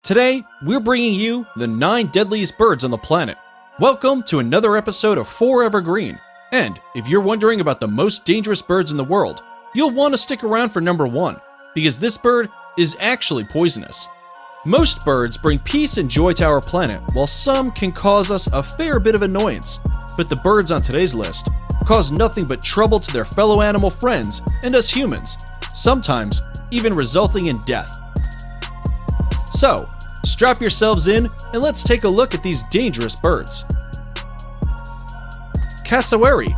Today, we're bringing you the 9 deadliest birds on the planet. Welcome to another episode of Forever Green. And if you're wondering about the most dangerous birds in the world, you'll want to stick around for number 1, because this bird is actually poisonous. Most birds bring peace and joy to our planet, while some can cause us a fair bit of annoyance. But the birds on today's list cause nothing but trouble to their fellow animal friends and us humans, sometimes even resulting in death. So, strap yourselves in and let's take a look at these dangerous birds. Cassowary.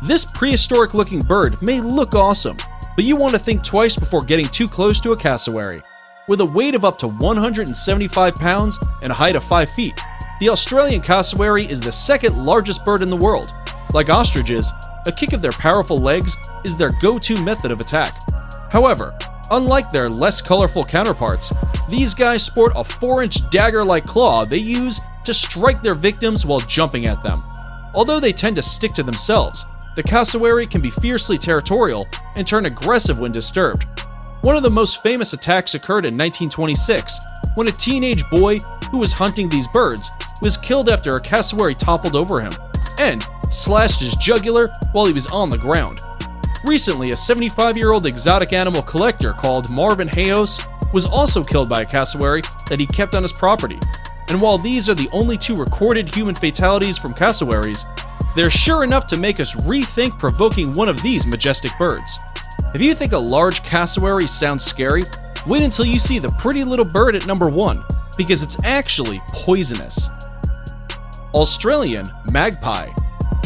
This prehistoric looking bird may look awesome, but you want to think twice before getting too close to a cassowary. With a weight of up to 175 pounds and a height of 5 feet, the Australian cassowary is the second largest bird in the world. Like ostriches, a kick of their powerful legs is their go-to method of attack. However, unlike their less colorful counterparts, these guys sport a 4-inch dagger-like claw they use to strike their victims while jumping at them. Although they tend to stick to themselves, the cassowary can be fiercely territorial and turn aggressive when disturbed. One of the most famous attacks occurred in 1926, when a teenage boy who was hunting these birds was killed after a cassowary toppled over him and slashed his jugular while he was on the ground. Recently, a 75-year-old exotic animal collector called Marvin Hayos was also killed by a cassowary that he kept on his property. And while these are the only 2 recorded human fatalities from cassowaries, they're sure enough to make us rethink provoking one of these majestic birds. If you think a large cassowary sounds scary, wait until you see the pretty little bird at number 1, because it's actually poisonous. Australian magpie.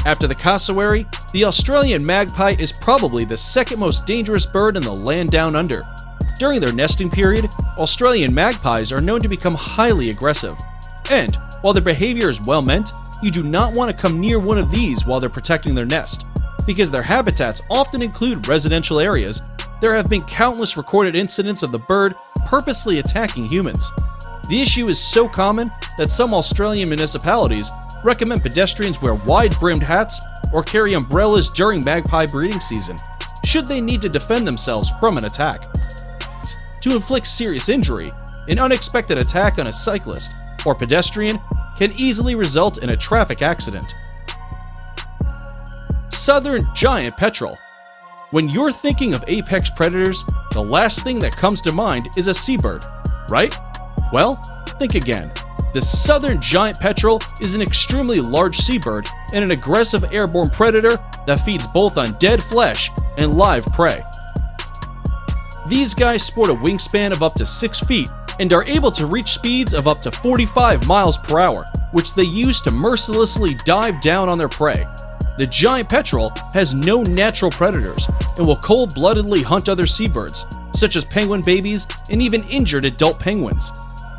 After the cassowary, the Australian magpie is probably the second most dangerous bird in the land down under. During their nesting period, Australian magpies are known to become highly aggressive. And, while their behavior is well meant, you do not want to come near one of these while they're protecting their nest. Because their habitats often include residential areas, there have been countless recorded incidents of the bird purposely attacking humans. The issue is so common that some Australian municipalities recommend pedestrians wear wide-brimmed hats or carry umbrellas during magpie breeding season, should they need to defend themselves from an attack. To inflict serious injury, an unexpected attack on a cyclist or pedestrian can easily result in a traffic accident. Southern giant petrel. When you're thinking of apex predators, the last thing that comes to mind is a seabird, right? Well, think again. The southern giant petrel is an extremely large seabird and an aggressive airborne predator that feeds both on dead flesh and live prey. These guys sport a wingspan of up to 6 feet and are able to reach speeds of up to 45 miles per hour, which they use to mercilessly dive down on their prey. The giant petrel has no natural predators and will cold-bloodedly hunt other seabirds, such as penguin babies and even injured adult penguins.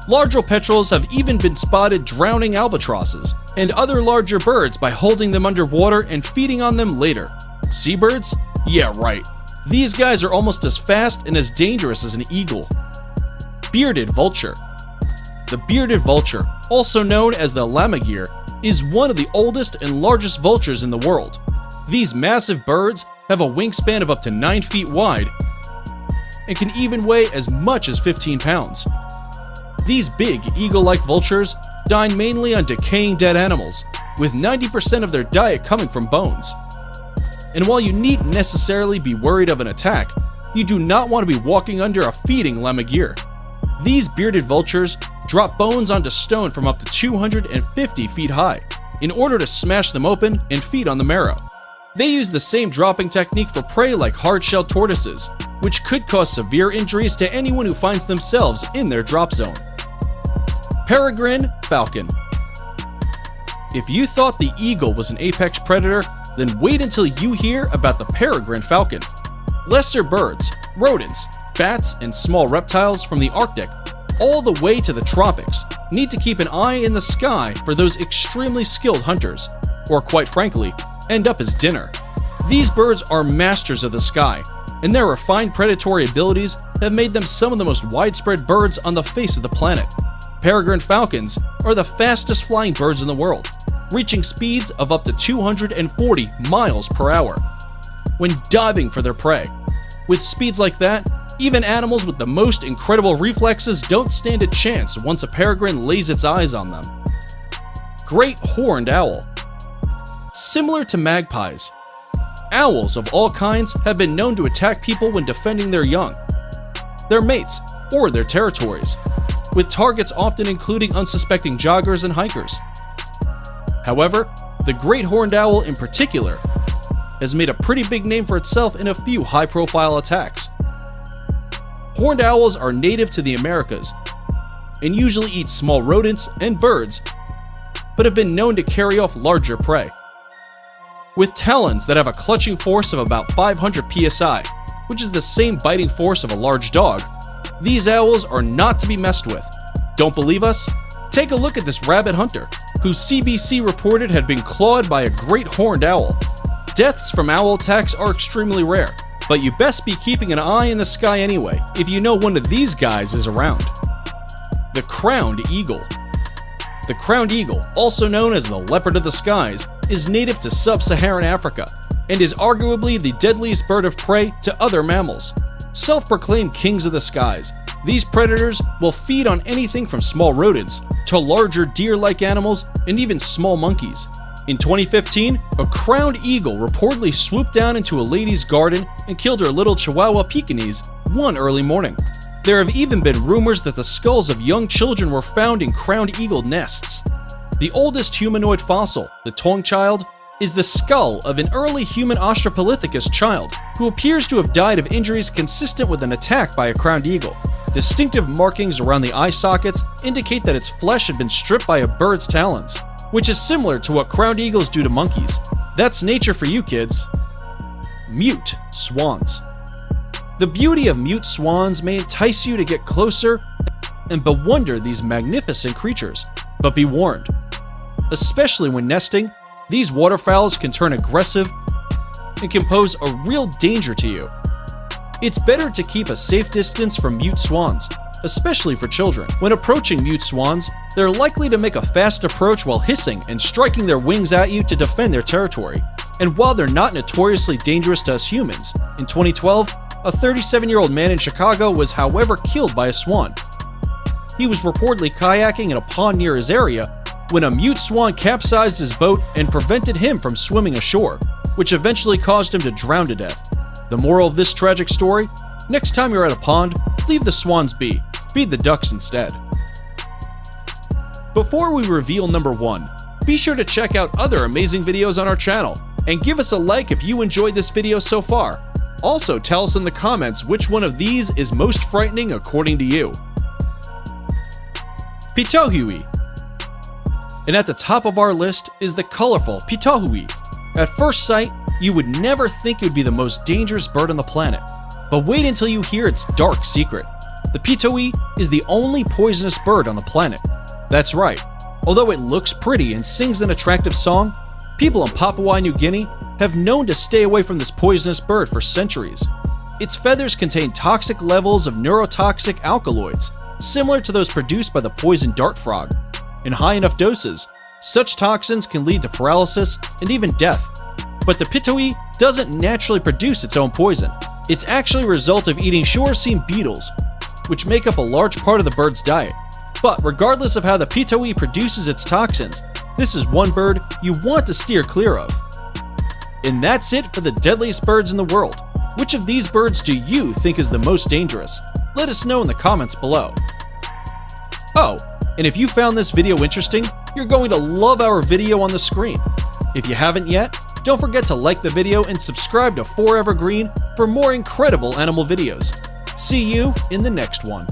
Larger petrels have even been spotted drowning albatrosses and other larger birds by holding them underwater and feeding on them later. Seabirds? Yeah, right. These guys are almost as fast and as dangerous as an eagle. Bearded vulture. The bearded vulture, also known as the lammergeier, is one of the oldest and largest vultures in the world. These massive birds have a wingspan of up to 9 feet wide and can even weigh as much as 15 pounds. These big, eagle-like vultures dine mainly on decaying dead animals, with 90% of their diet coming from bones. And while you needn't necessarily be worried of an attack, you do not want to be walking under a feeding lammergeier. These bearded vultures drop bones onto stone from up to 250 feet high, in order to smash them open and feed on the marrow. They use the same dropping technique for prey like hard-shelled tortoises, which could cause severe injuries to anyone who finds themselves in their drop zone. Peregrine falcon. If you thought the eagle was an apex predator, then wait until you hear about the peregrine falcon. Lesser birds, rodents, bats, and small reptiles from the Arctic all the way to the tropics need to keep an eye in the sky for those extremely skilled hunters, or quite frankly, end up as dinner. These birds are masters of the sky, and their refined predatory abilities have made them some of the most widespread birds on the face of the planet. Peregrine falcons are the fastest flying birds in the world, reaching speeds of up to 240 miles per hour when diving for their prey. With speeds like that, Even animals with the most incredible reflexes don't stand a chance once a peregrine lays its eyes on them. Great horned owl. Similar to magpies, owls of all kinds have been known to attack people when defending their young, their mates, or their territories, with targets often including unsuspecting joggers and hikers. However, the great horned owl in particular has made a pretty big name for itself in a few high-profile attacks. Horned owls are native to the Americas and usually eat small rodents and birds, but have been known to carry off larger prey. With talons that have a clutching force of about 500 psi, which is the same biting force of a large dog, these owls are not to be messed with. Don't believe us? Take a look at this rabbit hunter, who CBC reported had been clawed by a great horned owl. Deaths from owl attacks are extremely rare, but you best be keeping an eye in the sky anyway if you know one of these guys is around. The crowned eagle. The crowned eagle, also known as the leopard of the skies, is native to sub-Saharan Africa and is arguably the deadliest bird of prey to other mammals. Self-proclaimed kings of the skies, these predators will feed on anything from small rodents to larger deer-like animals and even small monkeys. In 2015, a crowned eagle reportedly swooped down into a lady's garden and killed her little Chihuahua Pekingese one early morning. There have even been rumors that the skulls of young children were found in crowned eagle nests. The oldest humanoid fossil, the Tong child, is the skull of an early human Australopithecus child who appears to have died of injuries consistent with an attack by a crowned eagle. Distinctive markings around the eye sockets indicate that its flesh had been stripped by a bird's talons, which is similar to what crowned eagles do to monkeys. That's nature for you, kids. Mute swans. The beauty of mute swans may entice you to get closer and bewonder these magnificent creatures, but be warned. Especially when nesting, these waterfowls can turn aggressive and can pose a real danger to you. It's better to keep a safe distance from mute swans, especially for children. When approaching mute swans, they're likely to make a fast approach while hissing and striking their wings at you to defend their territory. And while they're not notoriously dangerous to us humans, in 2012, a 37-year-old man in Chicago was however killed by a swan. He was reportedly kayaking in a pond near his area when a mute swan capsized his boat and prevented him from swimming ashore, which eventually caused him to drown to death. The moral of this tragic story? Next time you're at a pond, leave the swans be. Feed the ducks instead. Before we reveal number 1, be sure to check out other amazing videos on our channel, and give us a like if you enjoyed this video so far. Also, tell us in the comments which one of these is most frightening according to you. Pitohui. And at the top of our list is the colorful Pitohui. At first sight, you would never think it would be the most dangerous bird on the planet. But wait until you hear its dark secret. The Pitohui is the only poisonous bird on the planet. That's right. Although it looks pretty and sings an attractive song, people in Papua New Guinea have known to stay away from this poisonous bird for centuries. Its feathers contain toxic levels of neurotoxic alkaloids, similar to those produced by the poison dart frog. In high enough doses, such toxins can lead to paralysis and even death. But the Pitohui doesn't naturally produce its own poison. It's actually a result of eating shoracine beetles, which make up a large part of the bird's diet. But regardless of how the Pitohui produces its toxins, this is one bird you want to steer clear of. And that's it for the deadliest birds in the world. Which of these birds do you think is the most dangerous? Let us know in the comments below. Oh, and if you found this video interesting, you're going to love our video on the screen. If you haven't yet, don't forget to like the video and subscribe to Forever Green for more incredible animal videos. See you in the next one.